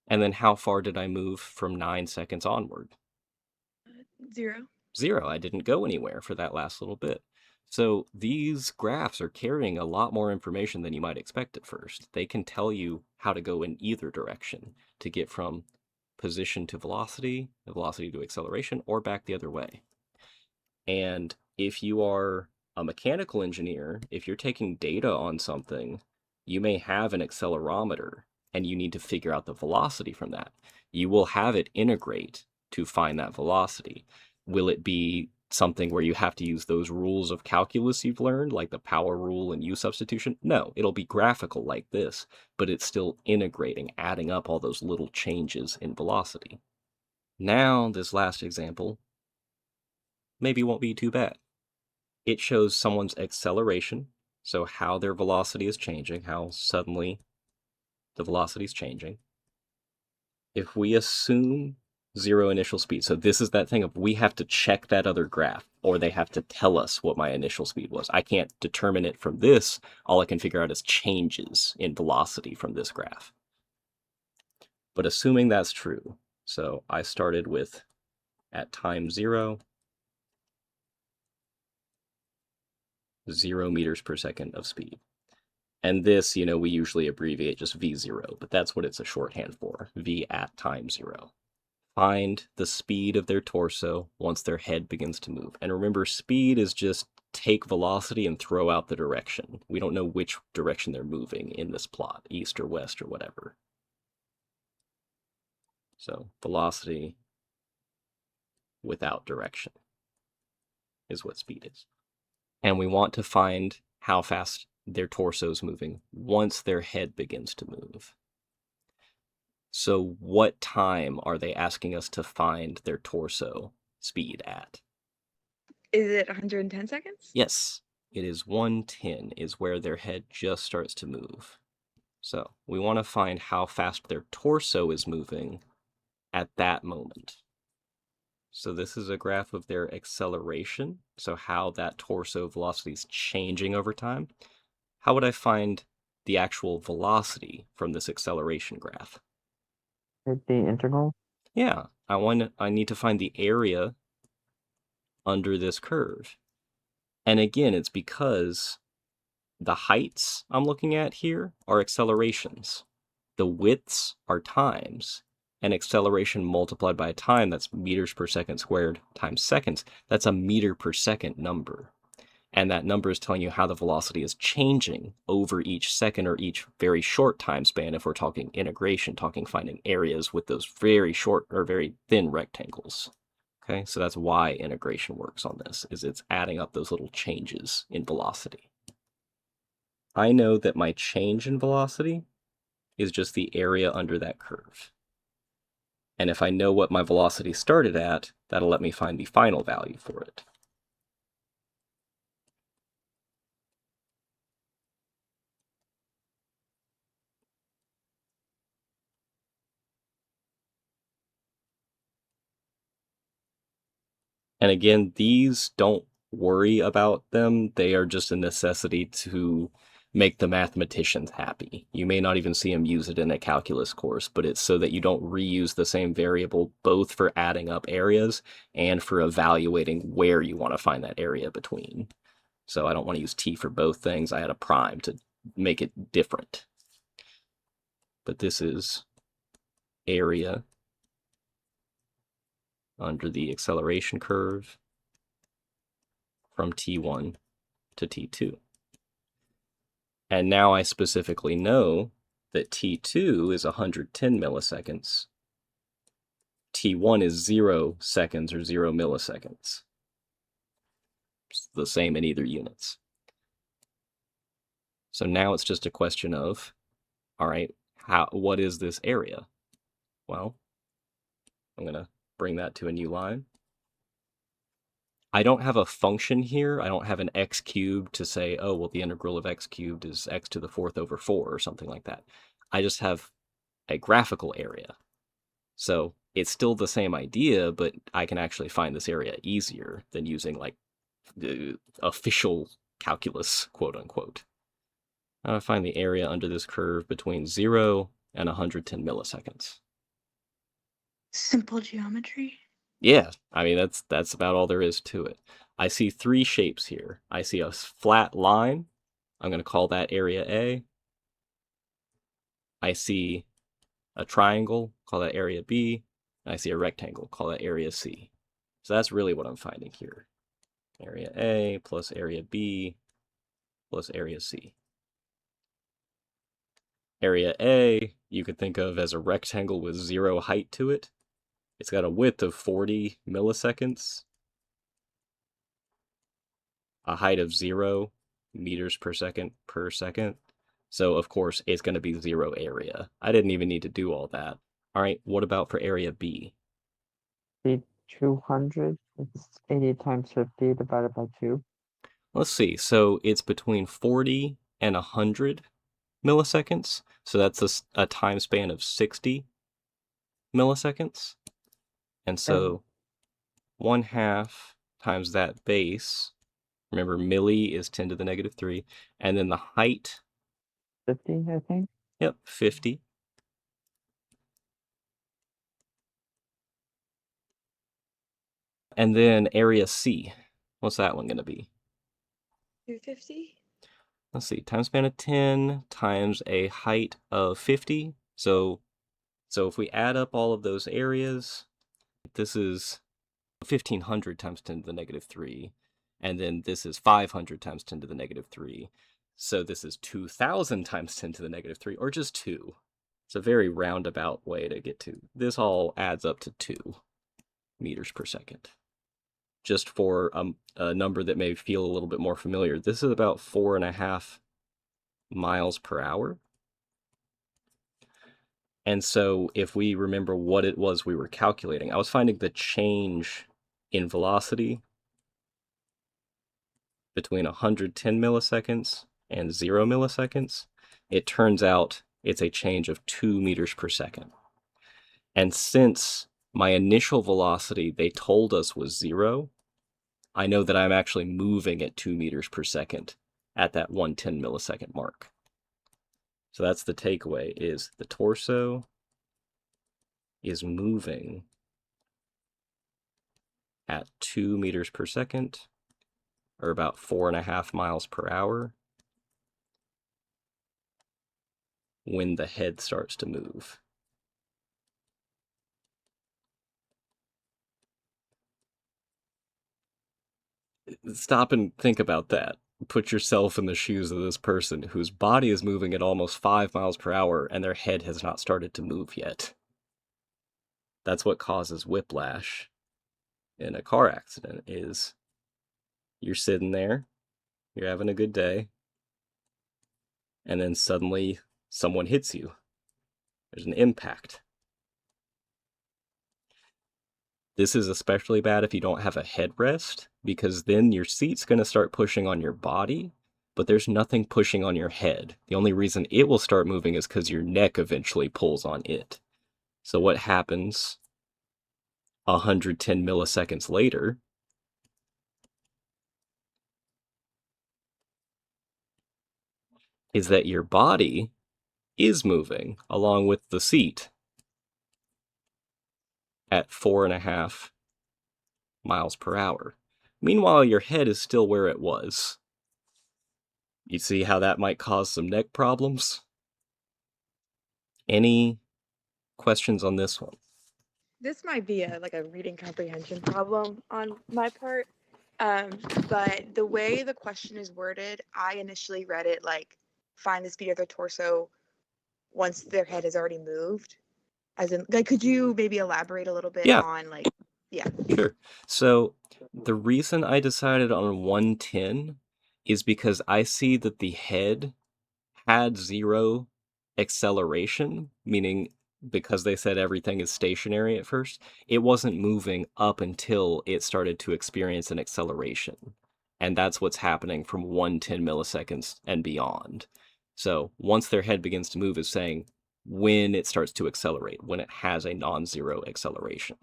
And then how far did I move from 9 seconds onward? 0. 0. I didn't go anywhere for that last little bit. So these graphs are carrying a lot more information than you might expect at first. They can tell you how to go in either direction to get from position to velocity, velocity to acceleration, or back the other way. And if you are a mechanical engineer, if you're taking data on something, you may have an accelerometer and you need to figure out the velocity from that. You will have it integrate to find that velocity. Will it be something where you have to use those rules of calculus you've learned, like the power rule and U substitution? No, it'll be graphical like this, but it's still integrating, adding up all those little changes in velocity. Now, this last example maybe won't be too bad. It shows someone's acceleration, So how their velocity is changing, how suddenly the velocity is changing. If we assume zero initial speed, so this is that thing of we have to check that other graph, or they have to tell us what my initial speed was. I can't determine it from this. All I can figure out is changes in velocity from this graph. But assuming that's true, so I started with at time 0, 0 meters per second of speed. And this, we usually abbreviate just V0, but that's what it's a shorthand for, V at time 0. Find the speed of their torso once their head begins to move. And remember, speed is just take velocity and throw out the direction. We don't know which direction they're moving in this plot, east or west or whatever. So velocity without direction is what speed is. And we want to find how fast their torso is moving once their head begins to move. So what time are they asking us to find their torso speed at? Is it 110 seconds? Yes, it is 110 is where their head just starts to move. So we want to find how fast their torso is moving at that moment. So this is a graph of their acceleration, so how that torso velocity is changing over time. How would I find the actual velocity from this acceleration graph? Hit the integral. Yeah, I need to find the area under this curve. And again, it's because the heights I'm looking at here are accelerations. The widths are times. And acceleration multiplied by time, that's meters per second squared times seconds, that's a meter per second number. And that number is telling you how the velocity is changing over each second or each very short time span if we're talking integration, talking finding areas with those very short or very thin rectangles. Okay, so that's why integration works on this, is it's adding up those little changes in velocity. I know that my change in velocity is just the area under that curve. And if I know what my velocity started at, that'll let me find the final value for it. And again, these don't worry about them. They are just a necessity to make the mathematicians happy. You may not even see them use it in a calculus course, but it's so that you don't reuse the same variable both for adding up areas and for evaluating where you want to find that area between. So I don't want to use t for both things. I had a prime to make it different. But this is area under the acceleration curve from t1 to t2. And now I specifically know that t2 is 110 milliseconds. t1 is 0 seconds or 0 milliseconds. It's the same in either units. So now it's just a question of, all right, what is this area? Well, I'm going to bring that to a new line. I don't have a function here. I don't have an x cubed to say, oh, well, the integral of x cubed is x to the 4th over 4 or something like that. I just have a graphical area. So it's still the same idea, but I can actually find this area easier than using like the official calculus, quote unquote. I find the area under this curve between 0 and 110 milliseconds. Simple geometry. Yeah, I mean, that's about all there is to it. I see 3 shapes here. I see a flat line. I'm going to call that area A. I see a triangle, call that area B. And I see a rectangle, call that area C. So that's really what I'm finding here. Area A plus area B plus area C. Area A, you could think of as a rectangle with 0 height to it. It's got a width of 40 milliseconds, a height of 0 meters per second per second. So, of course, it's going to be 0 area. I didn't even need to do all that. All right, what about for area B? The 200. It's 80 times 50 divided by 2. Let's see. So it's between 40 and 100 milliseconds. So that's a time span of 60 milliseconds. And so 1/2 times that base, remember milli is 10 to the negative 3, and then the height, 50, I think. yep, 50. And then area C, what's that one going to be? 250? Let's see, time span of 10 times a height of 50. So if we add up all of those areas, this is 1,500 times 10 to the negative 3, and then this is 500 times 10 to the negative 3. So this is 2,000 times 10 to the negative 3, or just 2. It's a very roundabout way to get to. This all adds up to 2 meters per second. Just for a number that may feel a little bit more familiar, this is about 4.5 miles per hour. And so if we remember what it was we were calculating, I was finding the change in velocity between 110 milliseconds and 0 milliseconds. It turns out it's a change of 2 meters per second. And since my initial velocity they told us was 0, I know that I'm actually moving at 2 meters per second at that 110 millisecond mark. So that's the takeaway, is the torso is moving at 2 meters per second, or about 4.5 miles per hour, when the head starts to move. Stop and think about that. Put yourself in the shoes of this person whose body is moving at almost 5 miles per hour and their head has not started to move yet. That's what causes whiplash in a car accident, is you're sitting there, you're having a good day, and then suddenly someone hits you. There's an impact. This is especially bad if you don't have a headrest, because then your seat's going to start pushing on your body, but there's nothing pushing on your head. The only reason it will start moving is because your neck eventually pulls on it. So what happens 110 milliseconds later is that your body is moving along with the seat at 4.5 miles per hour. Meanwhile, your head is still where it was. You see how that might cause some neck problems? Any questions on this one? This might be like a reading comprehension problem on my part. But the way the question is worded, I initially read it like find the speed of their torso once their head has already moved. As in, like, could you maybe elaborate a little bit Yeah. on like, yeah. Sure. So the reason I decided on 110 is because I see that the head had 0 acceleration, meaning because they said everything is stationary at first, it wasn't moving up until it started to experience an acceleration. And that's what's happening from 110 milliseconds and beyond. So once their head begins to move is saying when it starts to accelerate, when it has a non-zero acceleration.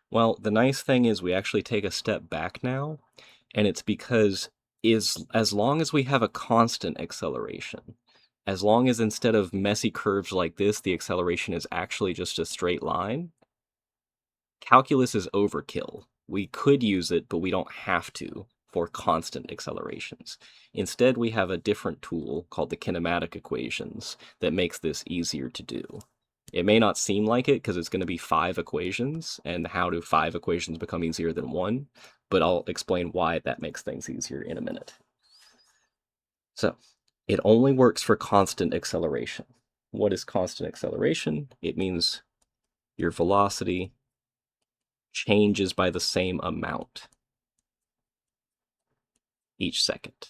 Well, the nice thing is we actually take a step back now, and it's because as long as we have a constant acceleration, as long as instead of messy curves like this, the acceleration is actually just a straight line, calculus is overkill. We could use it, but we don't have to for constant accelerations. Instead, we have a different tool called the kinematic equations that makes this easier to do. It may not seem like it because it's going to be 5 equations, and how do 5 equations become easier than 1? But I'll explain why that makes things easier in a minute. So, it only works for constant acceleration. What is constant acceleration? It means your velocity changes by the same amount each second.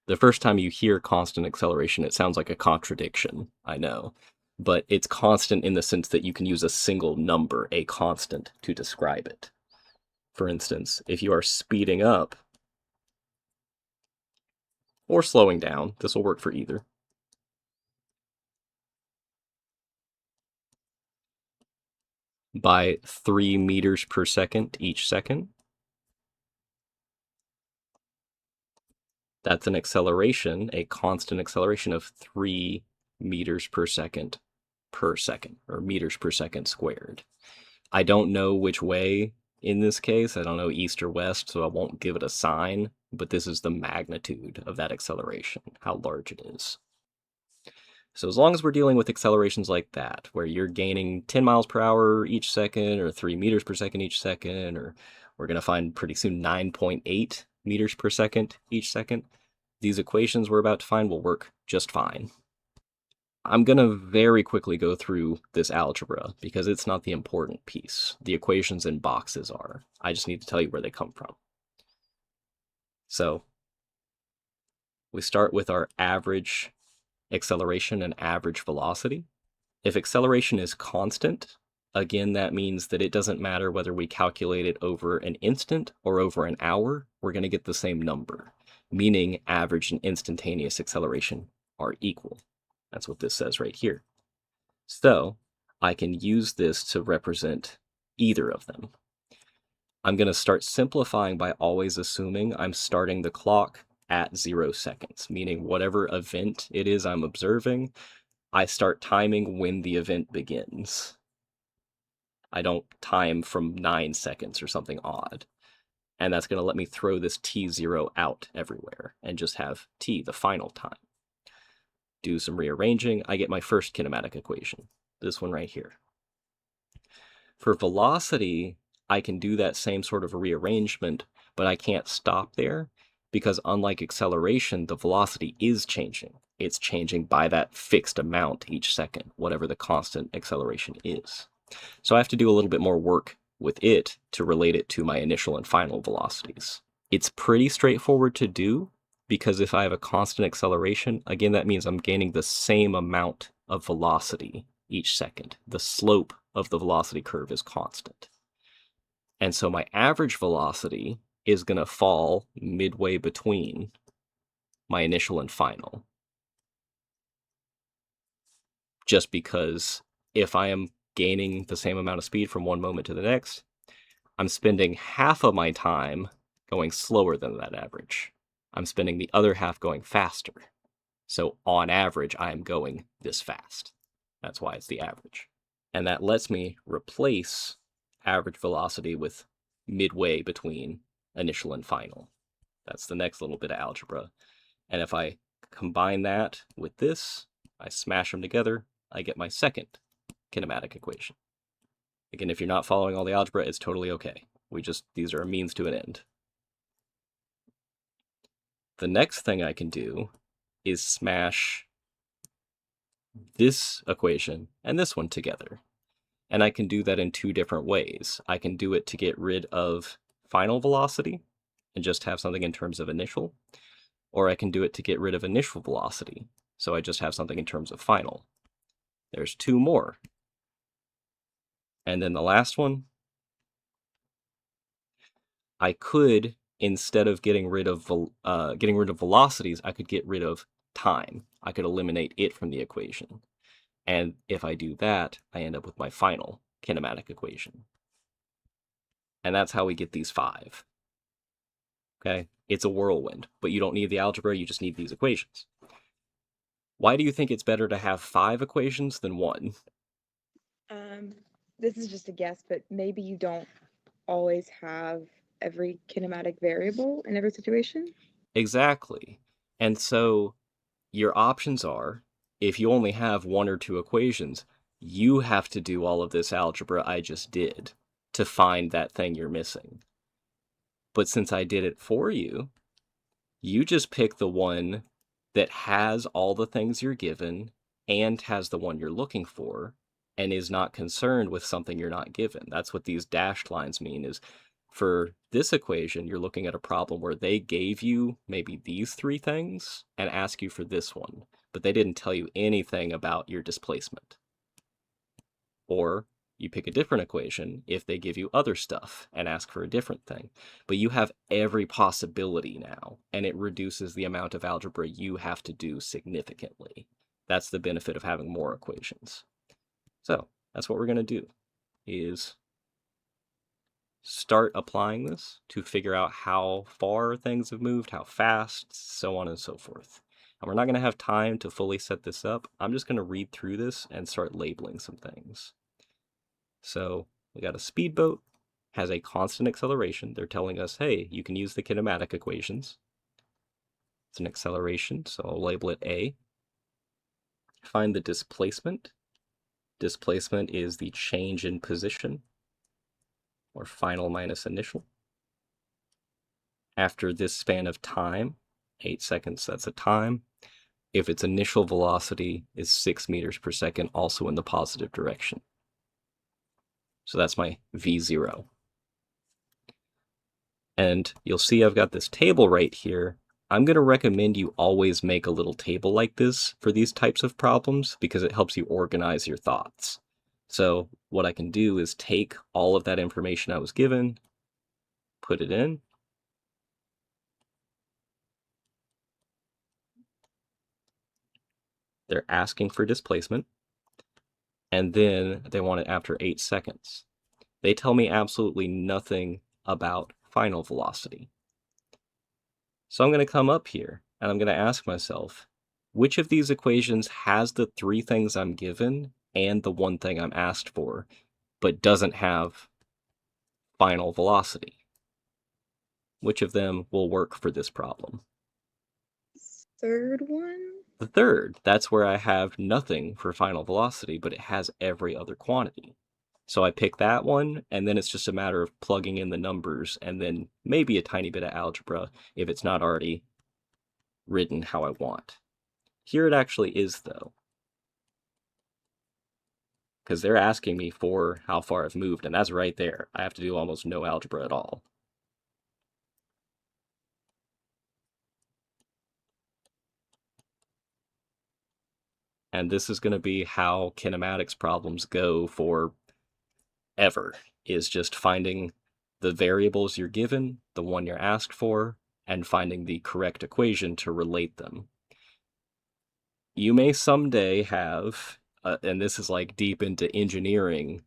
The first time you hear constant acceleration, it sounds like a contradiction, I know. but it's constant in the sense that you can use a single number, a constant, to describe it. For instance, if you are speeding up or slowing down, this will work for either. By 3 meters per second each second. That's an acceleration, a constant acceleration of 3 meters per second, or meters per second squared. I don't know which way in this case. I don't know east or west, so I won't give it a sign, but this is the magnitude of that acceleration, how large it is. So as long as we're dealing with accelerations like that, where you're gaining 10 miles per hour each second, or 3 meters per second each second, or we're going to find pretty soon 9.8 meters per second each second, these equations we're about to find will work just fine. I'm going to very quickly go through this algebra because it's not the important piece. The equations in boxes are. I just need to tell you where they come from. So we start with our average acceleration and average velocity. If acceleration is constant, again, that means that it doesn't matter whether we calculate it over an instant or over an hour, we're going to get the same number, meaning average and instantaneous acceleration are equal. That's what this says right here. So I can use this to represent either of them. I'm going to start simplifying by always assuming I'm starting the clock at 0 seconds, meaning whatever event it is I'm observing, I start timing when the event begins. I don't time from 9 seconds or something odd. And that's going to let me throw this t0 out everywhere and just have t, the final time. Do some rearranging, I get my first kinematic equation, this one right here. For velocity, I can do that same sort of rearrangement, but I can't stop there because unlike acceleration, the velocity is changing. It's changing by that fixed amount each second, whatever the constant acceleration is. So I have to do a little bit more work with it to relate it to my initial and final velocities. It's pretty straightforward to do because if I have a constant acceleration, again, that means I'm gaining the same amount of velocity each second. The slope of the velocity curve is constant. And so my average velocity is going to fall midway between my initial and final. Just because if I am gaining the same amount of speed from one moment to the next, I'm spending half of my time going slower than that average. I'm spending the other half going faster. So on average, I am going this fast. That's why it's the average. And that lets me replace average velocity with midway between initial and final. That's the next little bit of algebra. And if I combine that with this, I smash them together, I get my second kinematic equation. Again, if you're not following all the algebra, it's totally okay. These are a means to an end. The next thing I can do is smash this equation and this one together. And I can do that in two different ways. I can do it to get rid of final velocity and just have something in terms of initial, or I can do it to get rid of initial velocity, so I just have something in terms of final. There's two more. And then the last one, I could, instead of getting rid of velocities, I could get rid of time. I could eliminate it from the equation. And if I do that, I end up with my final kinematic equation. And that's how we get these 5. Okay? It's a whirlwind, but you don't need the algebra, you just need these equations. Why do you think it's better to have 5 equations than 1? This is just a guess, but maybe you don't always have every kinematic variable in every situation. Exactly. And so your options are, if you only have 1 or 2 equations, you have to do all of this algebra I just did to find that thing you're missing. But since I did it for you, you just pick the one that has all the things you're given and has the one you're looking for and is not concerned with something you're not given. That's what these dashed lines mean, is for this equation, you're looking at a problem where they gave you maybe these 3 things and ask you for this one, but they didn't tell you anything about your displacement. Or you pick a different equation if they give you other stuff and ask for a different thing. But you have every possibility now, and it reduces the amount of algebra you have to do significantly. That's the benefit of having more equations. So that's what we're going to do, is start applying this to figure out how far things have moved, how fast, so on and so forth. And we're not going to have time to fully set this up. I'm just going to read through this and start labeling some things. So we got a speedboat, has a constant acceleration. They're telling us, hey, you can use the kinematic equations. It's an acceleration, so I'll label it A. Find the displacement. Displacement is the change in position, or final minus initial. After this span of time, 8 seconds, that's a time, if its initial velocity is 6 meters per second, also in the positive direction. So that's my V0. And you'll see I've got this table right here. I'm going to recommend you always make a little table like this for these types of problems because it helps you organize your thoughts. So what I can do is take all of that information I was given, put it in. They're asking for displacement, and then they want it after 8 seconds. They tell me absolutely nothing about final velocity. So I'm going to come up here and I'm going to ask myself, which of these equations has the 3 things I'm given and the 1 thing I'm asked for, but doesn't have final velocity? Which of them will work for this problem? Third one? The third, that's where I have nothing for final velocity, but it has every other quantity. So I pick that one, and then it's just a matter of plugging in the numbers and then maybe a tiny bit of algebra if it's not already written how I want. Here it actually is, though, because they're asking me for how far I've moved, and that's right there. I have to do almost no algebra at all. And this is going to be how kinematics problems go for ever, is just finding the variables you're given, the one you're asked for, and finding the correct equation to relate them. You may someday have, and this is like deep into engineering,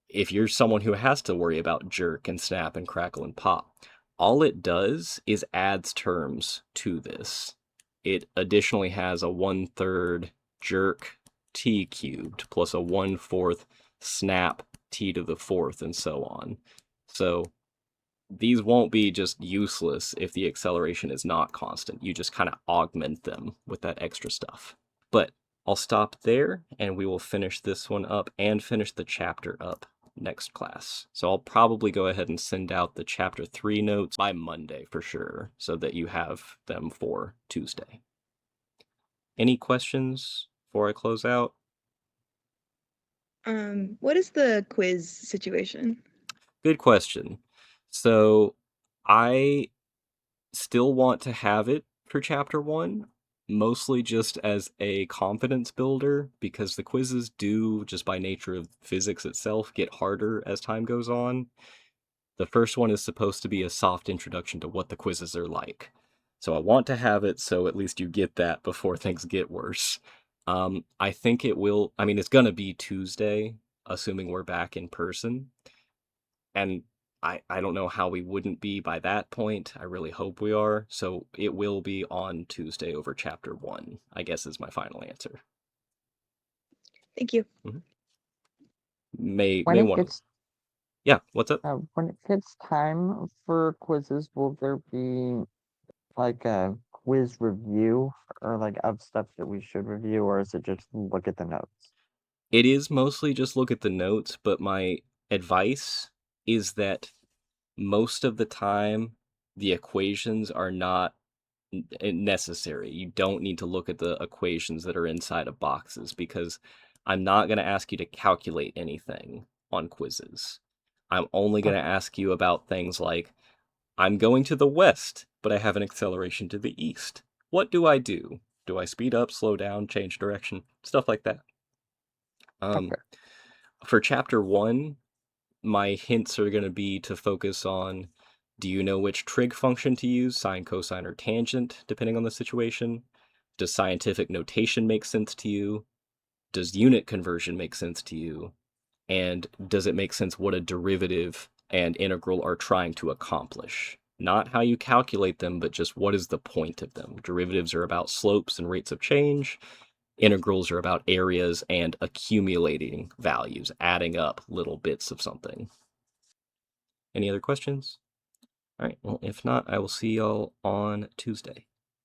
if you're someone who has to worry about jerk and snap and crackle and pop, all it does is adds terms to this. It additionally has a 1/3 jerk t cubed plus a 1/4 snap t to the 4th and so on. So these won't be just useless if the acceleration is not constant. You just kind of augment them with that extra stuff. But I'll stop there and we will finish this one up and finish the chapter up next class. So I'll probably go ahead and send out the chapter 3 notes by Monday for sure, so that you have them for Tuesday. Any questions before I close out? What is the quiz situation? Good question. So I still want to have it for chapter 1, mostly just as a confidence builder, because the quizzes do, just by nature of physics itself, get harder as time goes on. The first one is supposed to be a soft introduction to what the quizzes are like. So I want to have it so at least you get that before things get worse. I think it will, I mean, it's going to be Tuesday, assuming we're back in person. And I don't know how we wouldn't be by that point. I really hope we are. So it will be on Tuesday over chapter 1, I guess is my final answer. Thank you. May When it want to. gets Yeah, what's up? when it gets time for quizzes, will there be like a quiz review or like of stuff that we should review, or is it just look at the notes? It is mostly just look at the notes, but my advice is that most of the time the equations are not necessary. You don't need to look at the equations that are inside of boxes, because I'm not going to ask you to calculate anything on quizzes. I'm only going to ask you about things like, I'm going to the west, but I have an acceleration to the east. What do I do? Do I speed up, slow down, change direction? Stuff like that. Okay. For chapter 1, my hints are going to be to focus on, do you know which trig function to use, sine, cosine, or tangent, depending on the situation? Does scientific notation make sense to you? Does unit conversion make sense to you? And does it make sense what a derivative and integral are trying to accomplish? Not how you calculate them, but just what is the point of them. Derivatives are about slopes and rates of change. Integrals are about areas and accumulating values, adding up little bits of something. Any other questions? All right, well, if not, I will see y'all on Tuesday.